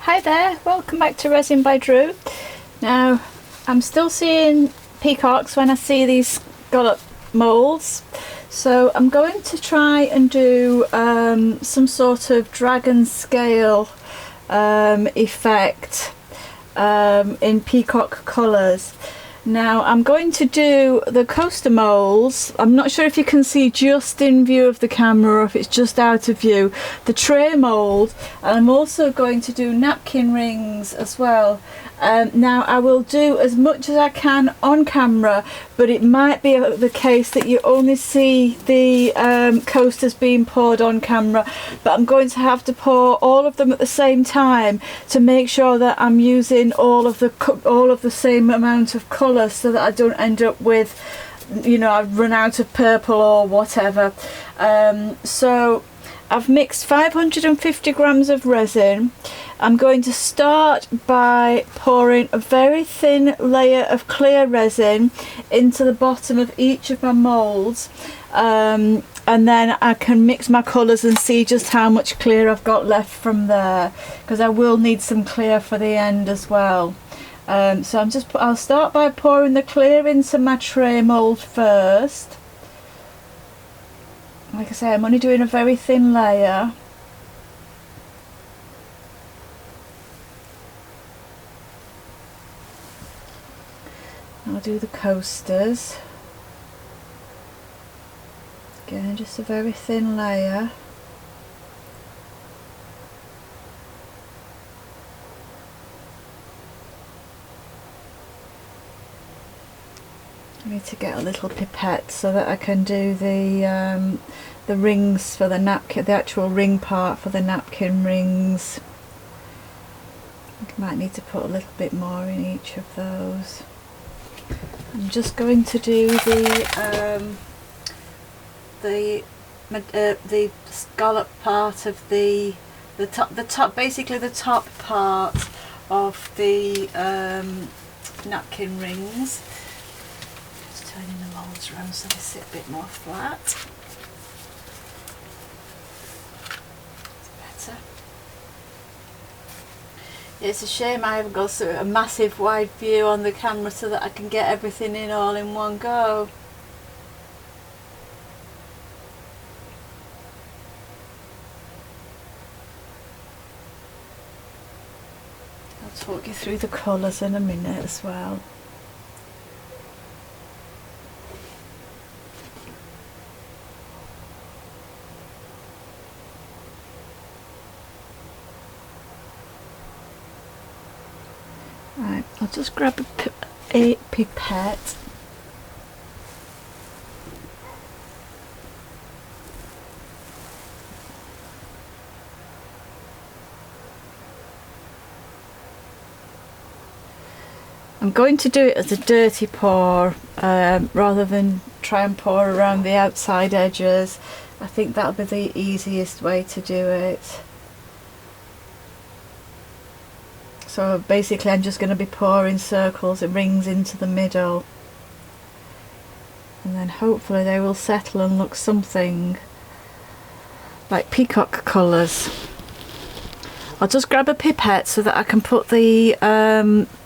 Hi there, welcome back to Resin by Drew. Now, I'm still seeing peacocks when I see these scallop moulds, so I'm going to try and do some sort of dragon scale effect in peacock colours. Now I'm going to do the coaster moulds. I'm not sure if you can see just in view of the camera or if it's just out of view, the tray mould, and I'm also going to do napkin rings as well. Now I will do as much as I can on camera, but it might be the case that you only see the coasters being poured on camera, but I'm going to have to pour all of them at the same time to make sure that I'm using all of the same amount of colour, so that I don't end up with, you know, I've run out of purple or whatever. So I've mixed 550 grams of resin. I'm going to start by pouring a very thin layer of clear resin into the bottom of each of my moulds, and then I can mix my colours and see just how much clear I've got left from there, because I will need some clear for the end as well. So I'll start by pouring the clear into my tray mould first. Like I say, I'm only doing a very thin layer. I'll do the coasters. Again, just a very thin layer. I need to get a little pipette so that I can do the rings for the napkin, the actual ring part for the napkin rings. I might need to put a little bit more in each of those. I'm just going to do the scallop part of the top, basically the top part of the napkin rings. Just turning the moulds around so they sit a bit more flat. It's better. It's a shame I haven't got a massive wide view on the camera so that I can get everything in all in one go. I'll talk you through the colours in a minute as well. Right, I'll just grab a pipette. I'm going to do it as a dirty pour rather than try and pour around the outside edges. I think that'll be the easiest way to do it. So basically I'm just going to be pouring circles and rings into the middle, and then hopefully they will settle and look something like peacock colours. I'll just grab a pipette so that I can put the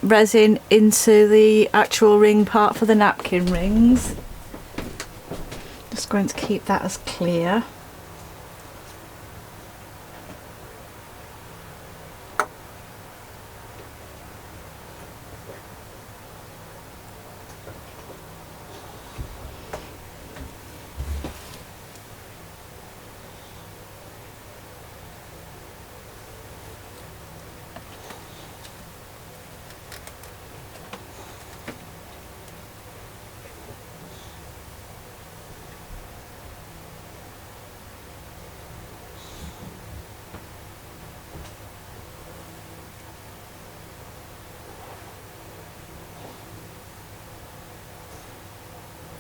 resin into the actual ring part for the napkin rings. Just going to keep that as clear.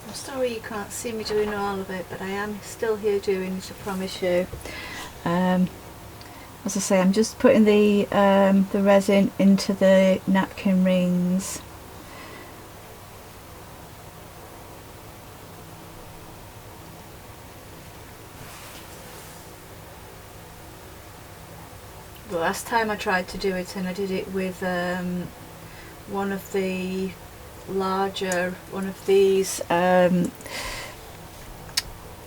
I'm sorry you can't see me doing all of it, but I am still here doing it, I promise you. As I say, I'm just putting the resin into the napkin rings. the last time I tried to do it, and I did it with one of the larger, one of these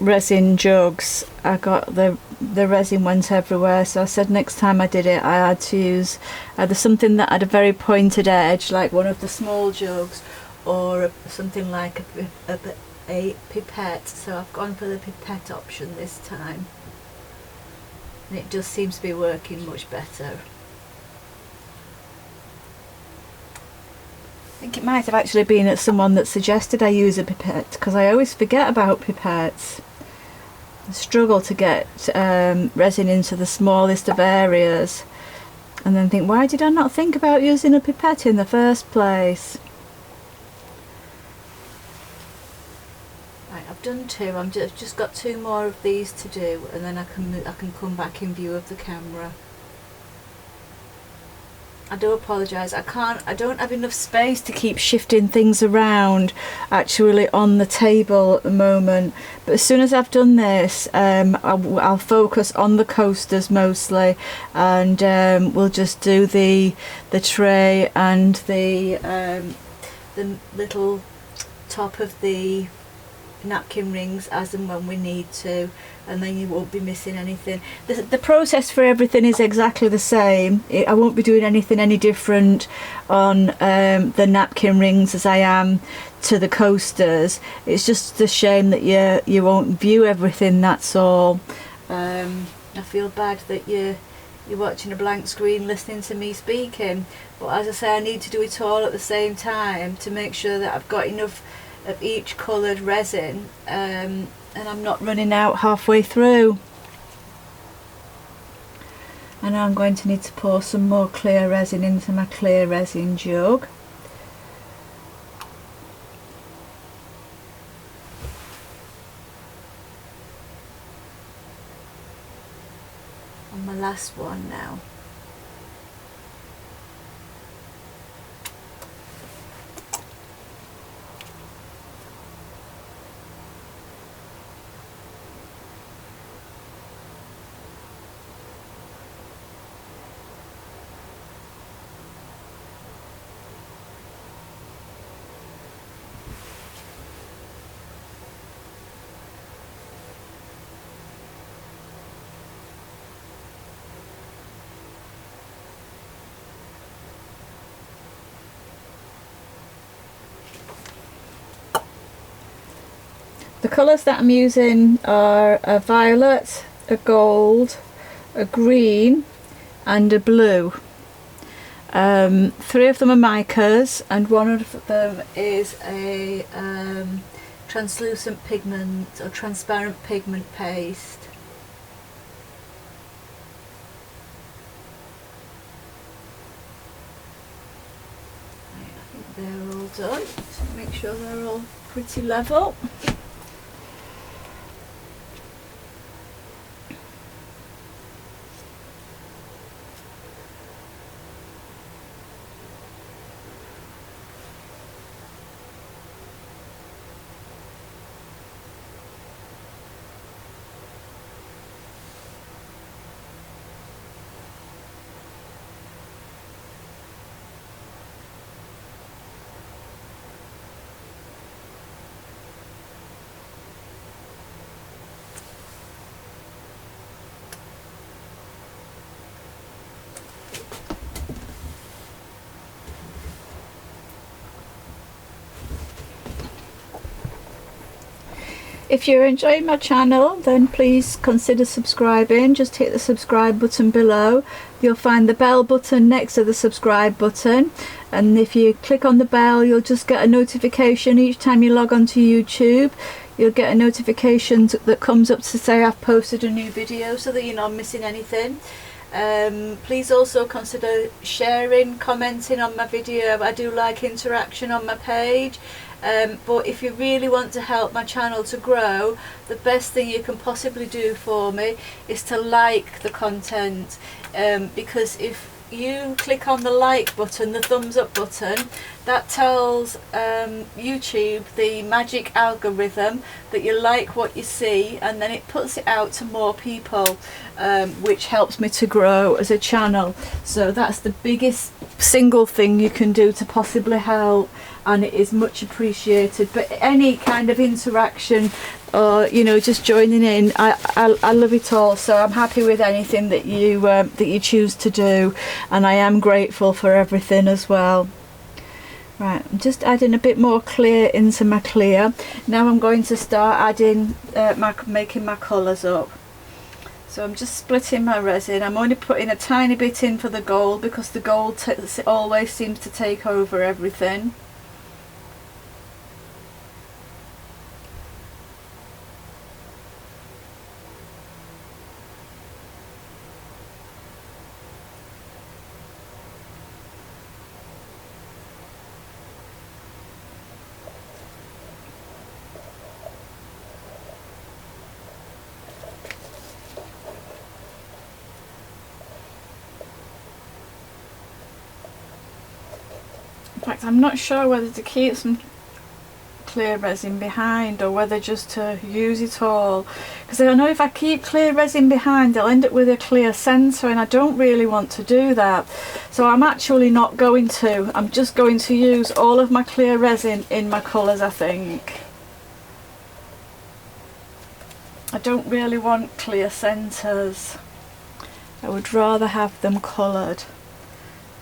resin jugs. I got the resin went everywhere, so I said next time I did it I had to use either something that had a very pointed edge like one of the small jugs, or something like a pipette. So I've gone for the pipette option this time, and it just seems to be working much better. I think it might have actually been someone that suggested I use a pipette, because I always forget about pipettes. I struggle to get resin into the smallest of areas, and then think, why did I not think about using a pipette in the first place? Right, I've done two. I've just got two more of these to do, and then I can come back in view of the camera. I do apologise, I don't have enough space to keep shifting things around actually on the table at the moment, but as soon as I've done this I'll focus on the coasters mostly, and we'll just do the tray and the little top of the napkin rings as and when we need to, and then you won't be missing anything. The process for everything is exactly the same. I won't be doing anything any different on the napkin rings as I am to the coasters. It's just a shame that you won't view everything, that's all. I feel bad that you're watching a blank screen listening to me speaking, but as I say, I need to do it all at the same time to make sure that I've got enough of each coloured resin, and I'm not running out halfway through. And I'm going to need to pour some more clear resin into my clear resin jug. On my last one now. The colours that I'm using are a violet, a gold, a green and a blue. 3 of them are micas, and one of them is a translucent pigment or transparent pigment paste. I think they're all done. Just make sure they're all pretty level. If you're enjoying my channel, then please consider subscribing. Just hit the subscribe button below. You'll find the bell button next to the subscribe button, and if you click on the bell, you'll just get a notification each time you log onto YouTube. You'll get a notification that comes up to say I've posted a new video, so that you're not missing anything. Please also consider sharing, commenting on my video. I do like interaction on my page. But if you really want to help my channel to grow, the best thing you can possibly do for me is to like the content, because if you click on the like button, the thumbs up button, that tells YouTube, the magic algorithm, that you like what you see, and then it puts it out to more people, which helps me to grow as a channel. So that's the biggest single thing you can do to possibly help, and it is much appreciated. But any kind of interaction, or you know, just joining in, I love it all. So I'm happy with anything that you choose to do, and I am grateful for everything as well. Right, I'm just adding a bit more clear into my clear. Now I'm going to start adding making my colours up. So I'm just splitting my resin. I'm only putting a tiny bit in for the gold, because the gold always seems to take over everything. In fact, I'm not sure whether to keep some clear resin behind or whether just to use it all, because I know if I keep clear resin behind I'll end up with a clear centre, and I don't really want to do that. So I'm actually not going to. I'm just going to use all of my clear resin in my colours, I think. I don't really want clear centres. I would rather have them coloured.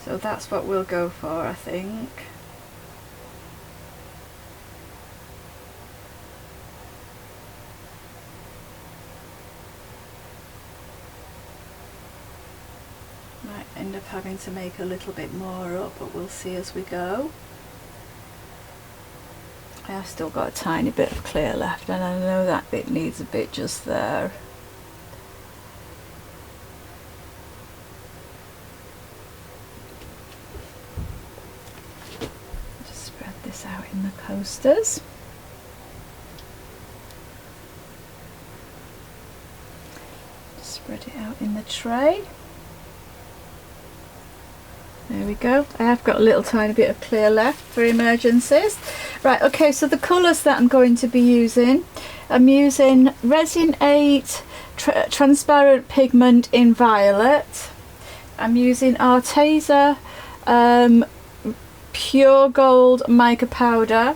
So that's what we'll go for, I think. Might end up having to make a little bit more up, but we'll see as we go. I have still got a tiny bit of clear left, and I know that bit needs a bit just there. This out in the coasters. Spread it out in the tray. There we go. I have got a little tiny bit of clear left for emergencies. Right, okay, so the colours that I'm going to be using, I'm using Resin 8 transparent pigment in violet. I'm using Arteza Pure Gold mica powder,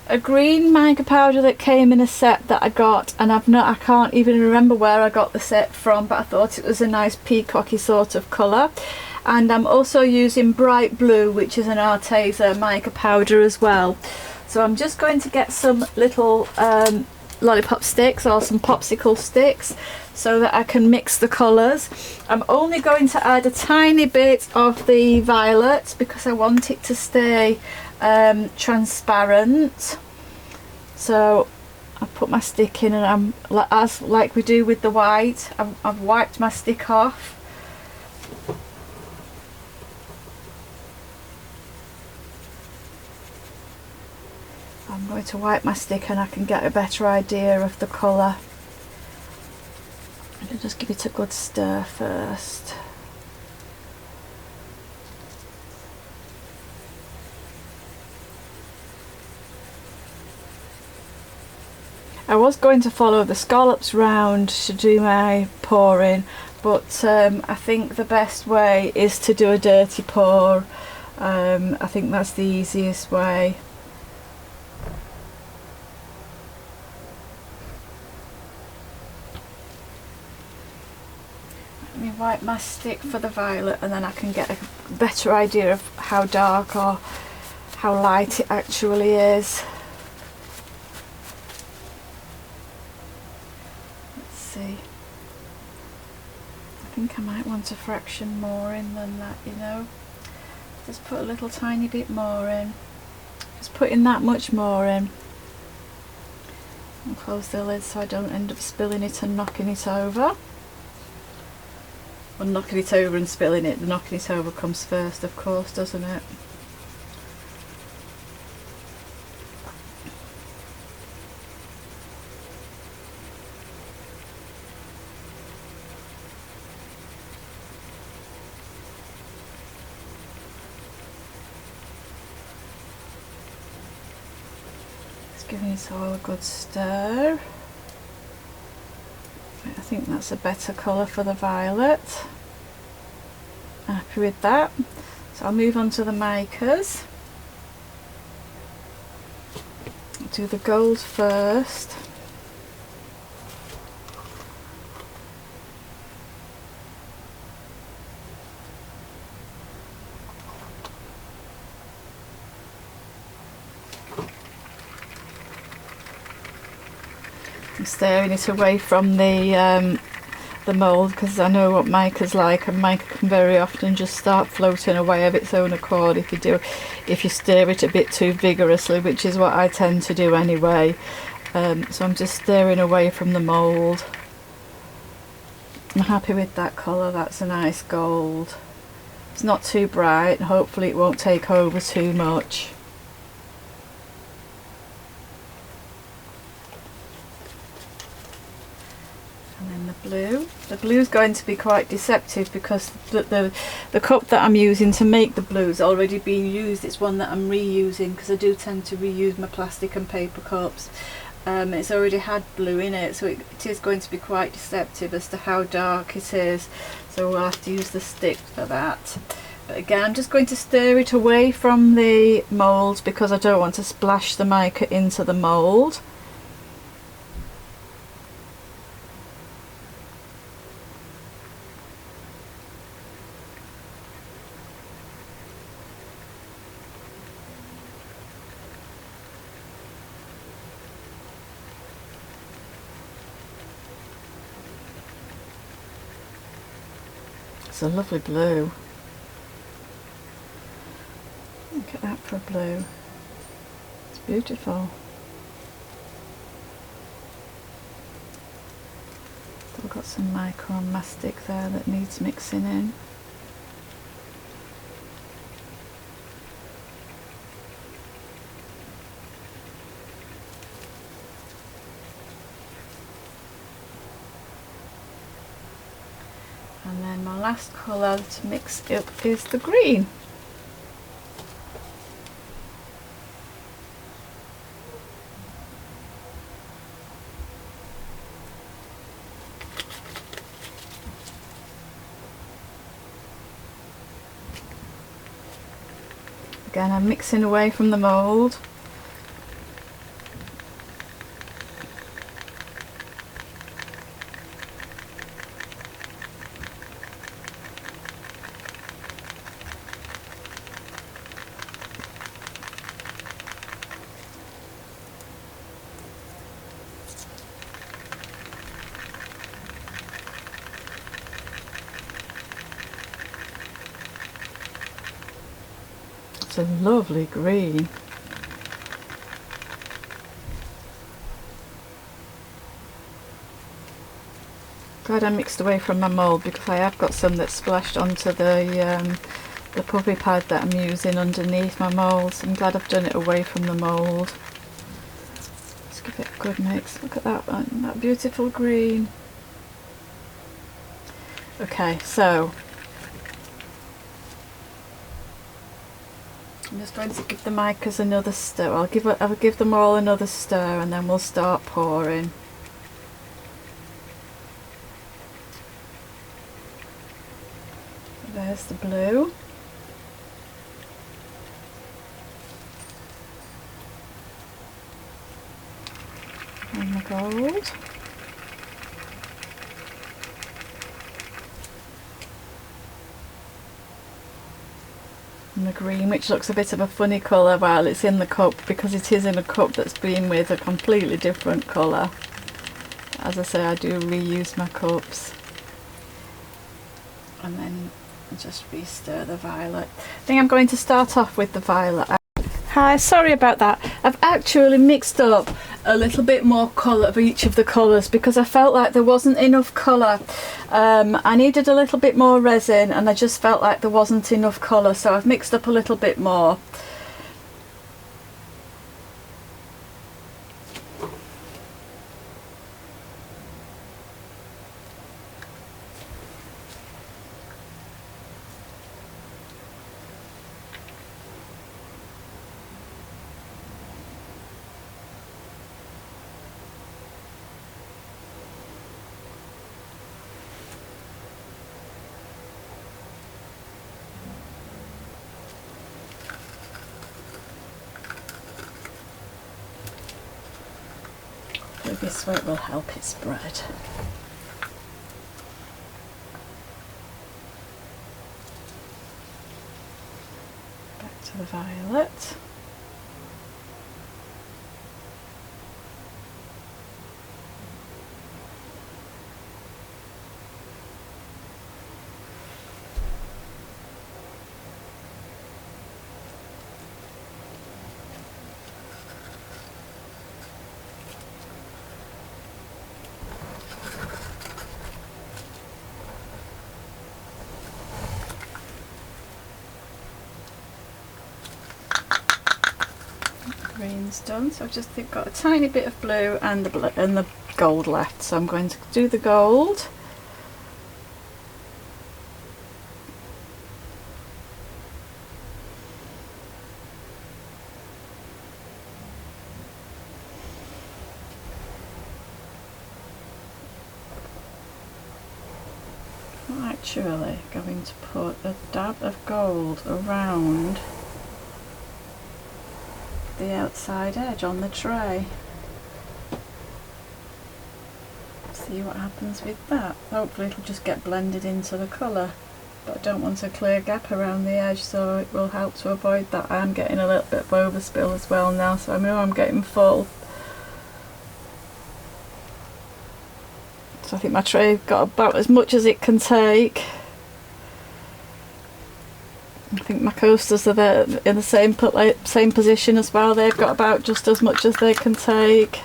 a green mica powder that came in a set that I got, and I can't even remember where I got the set from, but I thought it was a nice peacocky sort of colour. And I'm also using Bright Blue, which is an Arteza mica powder as well. So I'm just going to get some little lollipop sticks or some popsicle sticks so that I can mix the colours. I'm only going to add a tiny bit of the violet because I want it to stay transparent. So I put my stick in, and like we do with the white, I've wiped my stick off. I'm going to wipe my stick and I can get a better idea of the colour. I'll just give it a good stir first. I was going to follow the scallops round to do my pouring, but I think the best way is to do a dirty pour. I think that's the easiest way. Let me wipe my stick for the violet, and then I can get a better idea of how dark or how light it actually is. Let's see. I think I might want a fraction more in than that, you know. Just put a little tiny bit more in. Just putting that much more in. And close the lid so I don't end up spilling it and knocking it over. Well, knocking it over and spilling it, the knocking it over comes first, of course, doesn't it? Giving it all a good stir. I think that's a better colour for the violet. Happy with that. So I'll move on to the micas. I'll do the gold first. I'm steering it away from the mould because I know what mica's like, and mica can very often just start floating away of its own accord if you stir it a bit too vigorously, which is what I tend to do anyway. So I'm just stirring away from the mould. I'm happy with that colour. That's a nice gold. It's not too bright, and hopefully it won't take over too much. The blue is going to be quite deceptive because the cup that I'm using to make the blue is already being used. It's one that I'm reusing because I do tend to reuse my plastic and paper cups. It's already had blue in it, so it is going to be quite deceptive as to how dark it is, so we'll have to use the stick for that. But again, I'm just going to stir it away from the mould because I don't want to splash the mica into the mould. It's a lovely blue. Look at that for a blue. It's beautiful. Still got some mica and mastic there that needs mixing in. And then my last colour to mix up is the green. Again, I'm mixing away from the mould. It's a lovely green. Glad I mixed away from my mould because I have got some that splashed onto the puppy pad that I'm using underneath my moulds. I'm glad I've done it away from the mould. Let's give it a good mix. Look at that one, that beautiful green. Okay, so I'm just going to give the micas another stir. I'll give them all another stir and then we'll start pouring. There's the blue. And the gold. And the green, which looks a bit of a funny colour while it's in the cup because it is in a cup that's been with a completely different colour. As I say, I do reuse my cups. And then just re-stir the violet. I think I'm going to start off with the violet. Hi, sorry about that. I've actually mixed up a little bit more colour of each of the colours because I felt like there wasn't enough colour. I needed a little bit more resin and I just felt like there wasn't enough colour, so I've mixed up a little bit more. maybe so it will help it spread. Back to the violet. Green's done, so I've just got a tiny bit of blue and the gold left, so I'm going to do the gold. I'm actually going to put a dab of gold around the outside edge on the tray. See what happens with that. Hopefully it'll just get blended into the colour, but I don't want a clear gap around the edge, so it will help to avoid that. I am getting a little bit of overspill as well now, so I know I'm getting full. So I think my tray got about as much as it can take. I think my coasters are there in the same position as well. They've got about just as much as they can take.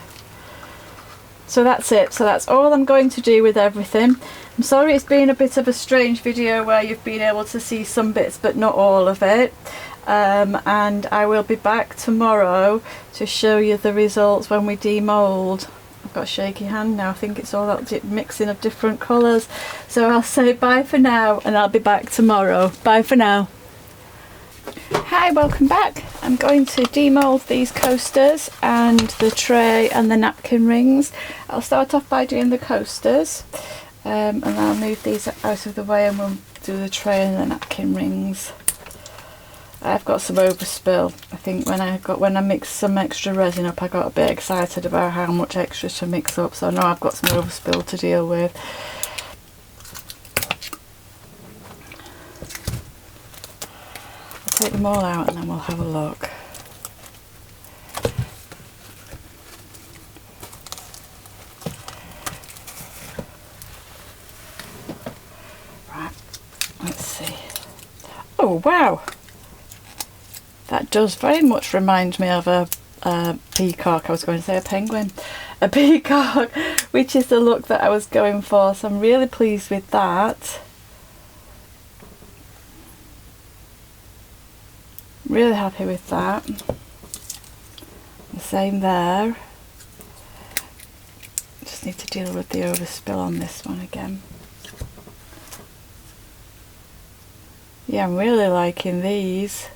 So that's it. So that's all I'm going to do with everything. I'm sorry it's been a bit of a strange video where you've been able to see some bits but not all of it. And I will be back tomorrow to show you the results when we demould. I've got a shaky hand now. I think it's all that mixing of different colours. So I'll say bye for now and I'll be back tomorrow. Bye for now. Hi, welcome back. I'm going to demould these coasters and the tray and the napkin rings. I'll start off by doing the coasters, and I'll move these out of the way and we'll do the tray and the napkin rings. I've got some overspill. I think when I mixed some extra resin up, I got a bit excited about how much extra to mix up, so I know I've got some overspill to deal with. Take them all out and then we'll have a look. Right, let's see. Oh wow, that does very much remind me of a peacock. I was going to say a penguin. A peacock, which is the look that I was going for, so I'm really pleased with that. Really happy with that. The same there. Just need to deal with the overspill on this one again. Yeah, I'm really liking these.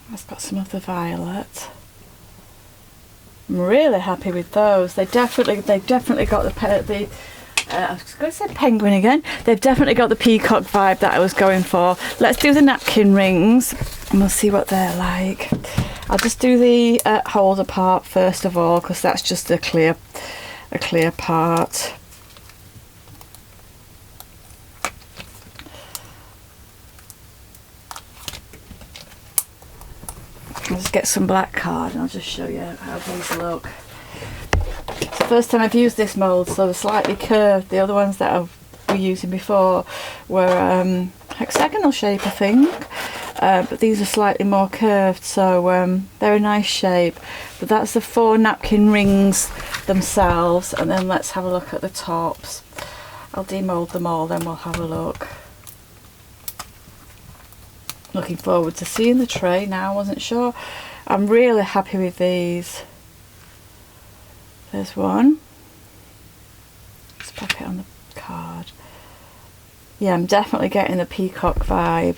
That's got some of the violet. I'm really happy with those. They've definitely got the I was going to say penguin again. They've definitely got the peacock vibe that I was going for. Let's do the napkin rings and we'll see what they're like. I'll just do the holder part first of all, because that's just a clear part. I'll just get some black card and I'll just show you how these look. It's the first time I've used this mould, so they're slightly curved. The other ones that I've been using before were hexagonal shape, I think, but these are slightly more curved, so they're a nice shape. But that's the 4 napkin rings themselves, and then let's have a look at the tops. I'll demould them all, then we'll have a look. Looking forward to seeing the tray now. I wasn't sure. I'm really happy with these. There's one. Let's pop it on the card. Yeah, I'm definitely getting the peacock vibe.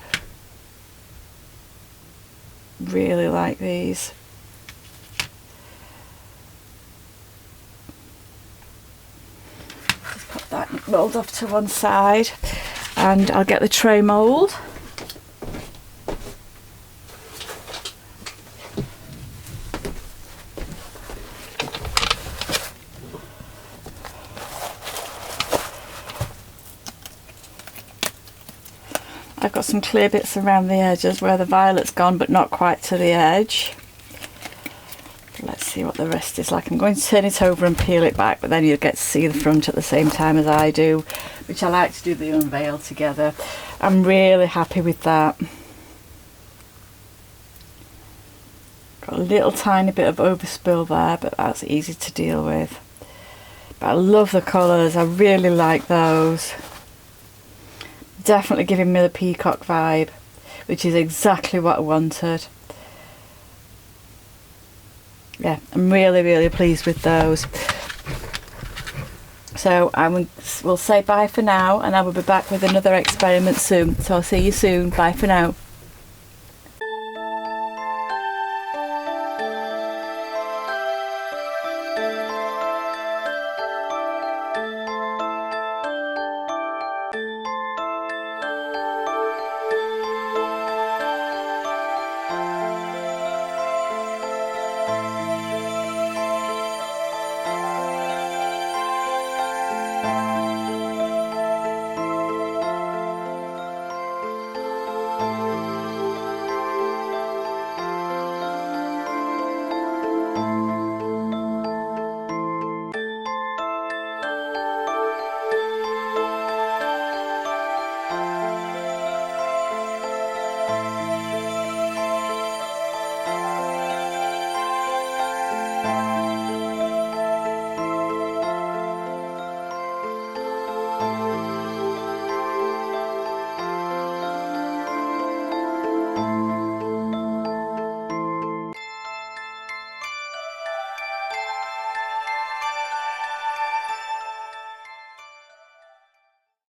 Really like these. Just pop that mould off to one side and I'll get the tray mould. I've got some clear bits around the edges where the violet's gone, but not quite to the edge. Let's see what the rest is like. I'm going to turn it over and peel it back, but then you'll get to see the front at the same time as I do, which I like to do the unveil together. I'm really happy with that. Got a little tiny bit of overspill there, but that's easy to deal with. But I love the colours, I really like those. Definitely giving me the peacock vibe, which is exactly what I wanted. Yeah, I'm really pleased with those. So we'll say bye for now, and I will be back with another experiment soon. So I'll see you soon. Bye for now.